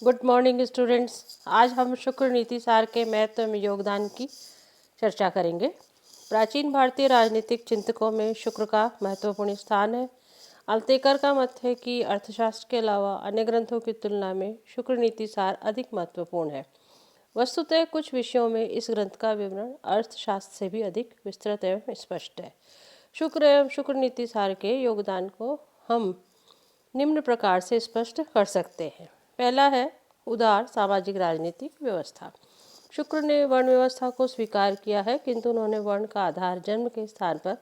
Good morning students. आज हम शुक्र नीति सार के महत्व में योगदान की चर्चा करेंगे। प्राचीन भारतीय राजनीतिक चिंतकों में शुक्र का महत्वपूर्ण स्थान है। अल्तेकर का मत है कि अर्थशास्त्र के अलावा अन्य ग्रंथों की तुलना में शुक्र नीति सार अधिक महत्वपूर्ण है। वस्तुतः कुछ विषयों में इस ग्रंथ का विवरण अर्थशास्त्र से भी अधिक विस्तृत एवं स्पष्ट है। शुक्र एवं शुक्र नीति सार के योगदान को हम निम्न प्रकार से स्पष्ट कर सकते हैं। पहला है उदार सामाजिक राजनीतिक व्यवस्था। शुक्र ने वर्ण व्यवस्था को स्वीकार किया है, किंतु उन्होंने वर्ण का आधार जन्म के स्थान पर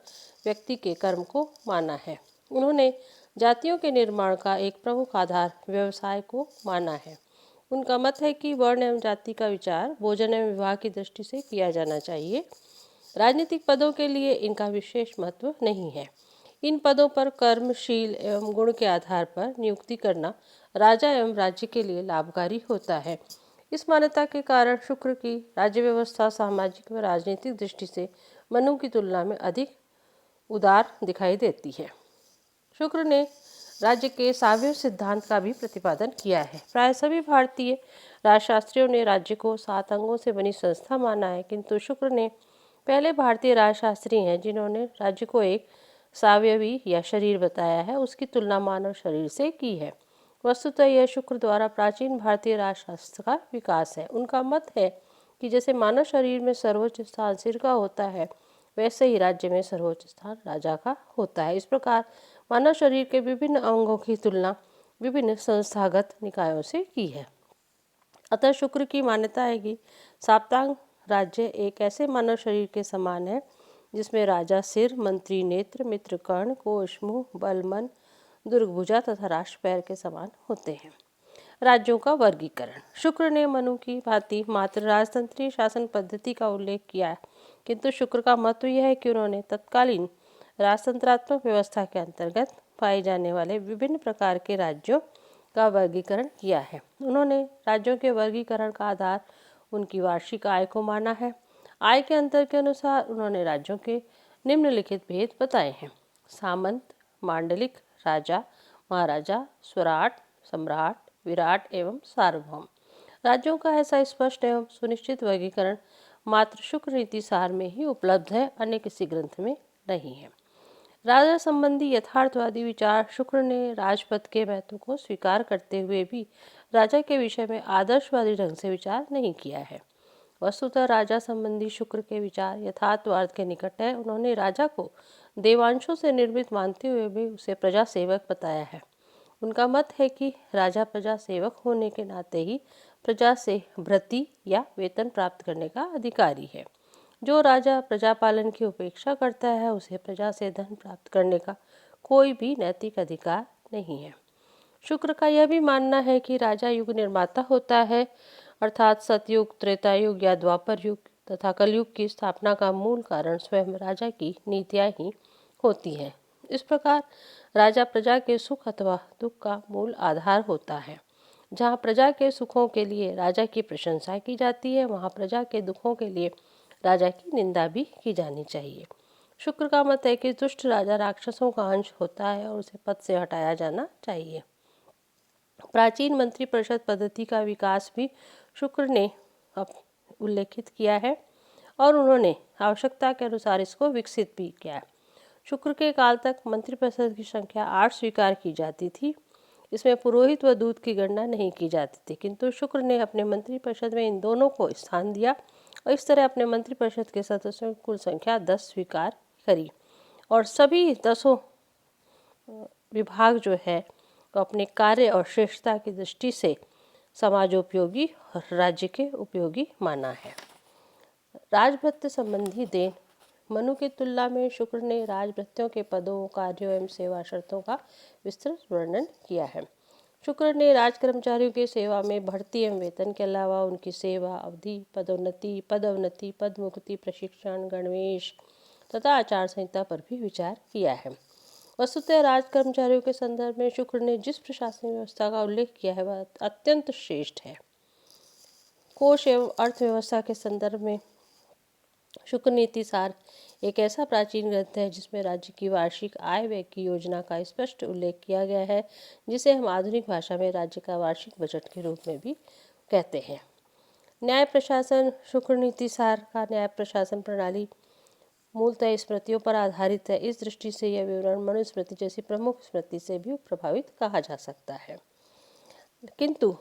व्यक्ति के कर्म को माना है। उन्होंने जातियों के निर्माण का एक प्रमुख आधार व्यवसाय को माना है। उनका मत है कि वर्ण एवं जाति का विचार भोजन एवं विवाह की दृष्टि से किया जाना चाहिए। राजनीतिक पदों के लिए इनका विशेष महत्व नहीं है। इन पदों पर कर्मशील एवं गुण के आधार पर नियुक्ति करना राजा एवं राज्य के लिए लाभकारी होता है। इस मान्यता के कारण शुक्र की राज्य व्यवस्था सामाजिक व राजनीतिक दृष्टि से मनु की तुलना में अधिक उदार दिखाई देती है। शुक्र ने राज्य के सावयव सिद्धांत का भी प्रतिपादन किया है। प्राय सभी भारतीय राजशास्त्रियों ने राज्य को 7 अंगों से बनी संस्था माना है, किंतु शुक्र ने पहले भारतीय राजशास्त्री हैं जिन्होंने राज्य को एक सावयवी या शरीर बताया है। उसकी तुलना मानव शरीर से की है। वस्तुतः यह शुक्र द्वारा प्राचीन भारतीय राजशास्त्र का विकास है। उनका मत है कि जैसे मानव शरीर में सर्वोच्च स्थान सिर का होता है, वैसे ही राज्य में सर्वोच्च स्थान राजा का होता है। इस प्रकार मानव शरीर के विभिन्न अंगों की तुलना विभिन्न संस्थागत निकायों से की है। अतः शुक्र की मान्यता है कि साप्तांग राज्य एक ऐसे मानव शरीर के समान है जिसमें राजा सिर, मंत्री नेत्र, मित्र कर्ण, कोश मुंह, बल मन, दुर्ग भुजा तथा राष्ट्र पैर के समान होते हैं। राज्यों का वर्गीकरण। शुक्र ने मनु की भांति मात्र राजतंत्रीय शासन पद्धति का उल्लेख किया है, किंतु शुक्र का महत्व यह है कि उन्होंने तत्कालीन राजतंत्रात्मक व्यवस्था के अंतर्गत पाए जाने वाले विभिन्न प्रकार के राज्यों का वर्गीकरण किया है। उन्होंने राज्यों के वर्गीकरण का आधार उनकी वार्षिक आय को माना है। आय के अंतर के अनुसार उन्होंने राज्यों के निम्नलिखित भेद बताए हैं: सामंत, मांडलिक, राजा, महाराजा, स्वराट, सम्राट, विराट एवं सार्वभौम। राज्यों का ऐसा स्पष्ट एवं सुनिश्चित वर्गीकरण मात्र शुक्र नीति सार में ही उपलब्ध है, अन्य किसी ग्रंथ में नहीं है। राजा संबंधी यथार्थवादी विचार। शुक्र ने राजपद के महत्व को स्वीकार करते हुए भी राजा के विषय में आदर्शवादी ढंग से विचार नहीं किया है। वस्तुतः राजा संबंधी शुक्र के विचार यथार्थवाद के निकट है। उन्होंने राजा को देवांशों से निर्मित मानते हुए भी उसे प्रजा सेवक बताया है। उनका मत है कि राजा प्रजा सेवक होने के नाते ही प्रजा से भृति या वेतन प्राप्त करने का अधिकारी है। जो राजा प्रजा पालन की उपेक्षा करता है, उसे प्रजा से धन प्राप्त करने का कोई भी नैतिक अधिकार नहीं है। शुक्र का यह भी मानना है कि राजा युग निर्माता होता है, अर्थात सतयुग, त्रेता युग या द्वापर युग तथा कलयुग की स्थापना का मूल कारण स्वयं राजा की नीतियाँ ही होती हैं। इस प्रकार राजा प्रजा के सुख अथवा दुख का मूल आधार होता है। जहाँ प्रजा के सुखों के लिए राजा की प्रशंसा की जाती है, वहाँ प्रजा के दुखों के लिए राजा की निंदा भी की जानी चाहिए। शुक्र का मत है कि दुष्ट राजा राक्षसों का अंश होता है और उसे पद से हटाया जाना चाहिए। प्राचीन मंत्री परिषद पद्धति का विकास भी शुक्र ने उल्लेखित किया है और उन्होंने आवश्यकता के अनुसार इसको विकसित भी किया है। शुक्र के काल तक मंत्रिपरिषद की संख्या 8 स्वीकार की जाती थी। इसमें पुरोहित व दूत की गणना नहीं की जाती थी, किंतु शुक्र ने अपने मंत्रिपरिषद में इन दोनों को स्थान दिया और इस तरह अपने मंत्रिपरिषद के सदस्यों की कुल संख्या 10 स्वीकार करी और सभी 10 विभाग जो है तो अपने कार्य और श्रेष्ठता की दृष्टि से समाजोपयोगी और राज्य के उपयोगी माना है। राजभृत्य संबंधी देन। मनु की तुलना में शुक्र ने राजभृत्यों के पदों, कार्यों एवं सेवा शर्तों का विस्तृत वर्णन किया है। शुक्र ने राज कर्मचारियों की सेवा में बढ़ती एवं वेतन के अलावा उनकी सेवा अवधि, पदोन्नति, पद मुक्ति, प्रशिक्षण, गणवेश तथा आचार संहिता पर भी विचार किया है। वस्तुतः राज कर्मचारियों के संदर्भ में शुक्र ने जिस प्रशासनिक व्यवस्था का उल्लेख किया है वह अत्यंत श्रेष्ठ है। कोश एवं अर्थव्यवस्था के संदर्भ में शुक्र नीति सार एक ऐसा प्राचीन ग्रंथ है जिसमें राज्य की वार्षिक आय व्यय की योजना का स्पष्ट उल्लेख किया गया है, जिसे हम आधुनिक भाषा में राज्य का वार्षिक बजट के रूप में भी कहते हैं। न्याय प्रशासन। शुक्र नीति सार का न्याय प्रशासन प्रणाली मूलतः स्मृतियों पर आधारित है। इस दृष्टि से यह विवरण मनुस्मृति जैसी प्रमुख स्मृति से भी प्रभावित कहा जा सकता है। किंतु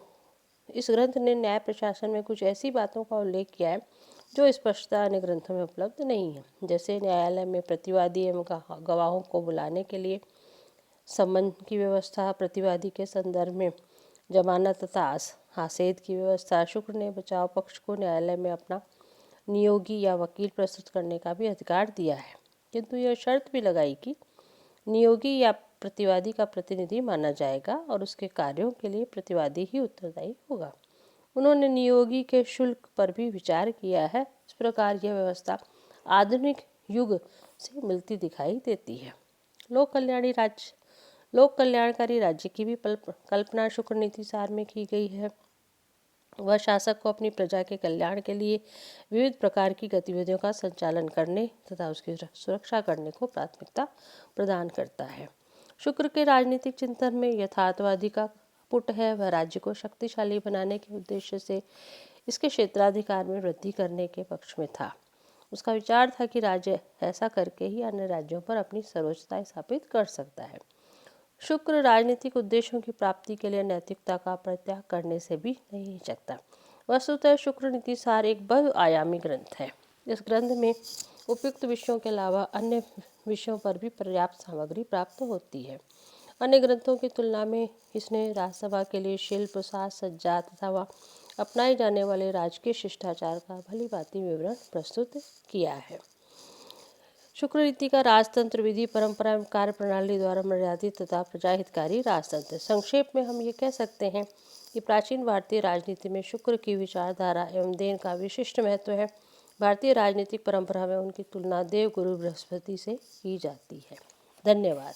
इस ग्रंथ ने न्याय प्रशासन में कुछ ऐसी बातों का उल्लेख किया है जो स्पष्टता अन्य ग्रंथों में उपलब्ध नहीं है। जैसे न्यायालय में प्रतिवादी एवं गवाहों को बुलाने के लिए सम्मन की व्यवस्था, प्रतिवादी के संदर्भ में जमानत तथा हासेद की व्यवस्था। शुक्र ने बचाव पक्ष को न्यायालय में अपना नियोगी या वकील प्रस्तुत करने का भी अधिकार दिया है, किंतु यह शर्त भी लगाई कि नियोगी या प्रतिवादी का प्रतिनिधि माना जाएगा और उसके कार्यों के लिए प्रतिवादी ही उत्तरदायी होगा। उन्होंने नियोगी के शुल्क पर भी विचार किया है। इस प्रकार यह व्यवस्था आधुनिक युग से मिलती दिखाई देती है। लोक कल्याणकारी राज्य की भी कल्पना शुक्र नीति सार में की गई है। वह शासक को अपनी प्रजा के कल्याण के लिए विविध प्रकार की गतिविधियों का संचालन करने तथा उसकी सुरक्षा करने को प्राथमिकता प्रदान करता है। शुक्र के राजनीतिक चिंतन में यथार्थवादी का पुट है। वह राज्य को शक्तिशाली बनाने के उद्देश्य से इसके क्षेत्राधिकार में वृद्धि करने के पक्ष में था। उसका विचार था कि राज्य ऐसा करके ही अन्य राज्यों पर अपनी सर्वोच्चता स्थापित कर सकता है। शुक्र राजनीतिक उद्देश्यों की प्राप्ति के लिए नैतिकता का परित्याग करने से भी नहीं हिचकता। वस्तुतः शुक्र नीति सार एक बहुआयामी ग्रंथ है। इस ग्रंथ में उपयुक्त विषयों के अलावा अन्य विषयों पर भी पर्याप्त सामग्री प्राप्त होती है। अन्य ग्रंथों की तुलना में इसने राज्यसभा के लिए शिल्प, साज सज्जा तथा अपनाए जाने वाले राजकीय शिष्टाचार का भली भांति विवरण प्रस्तुत किया है। शुक्र नीति का राजतंत्र विधि, परंपरा एवं कार्य प्रणाली द्वारा मर्यादित तथा प्रजाहितकारी राजतंत्र। संक्षेप में हम ये कह सकते हैं कि प्राचीन भारतीय राजनीति में शुक्र की विचारधारा एवं देन का विशिष्ट महत्व है। भारतीय राजनीतिक परंपरा में उनकी तुलना देवगुरु बृहस्पति से की जाती है। धन्यवाद।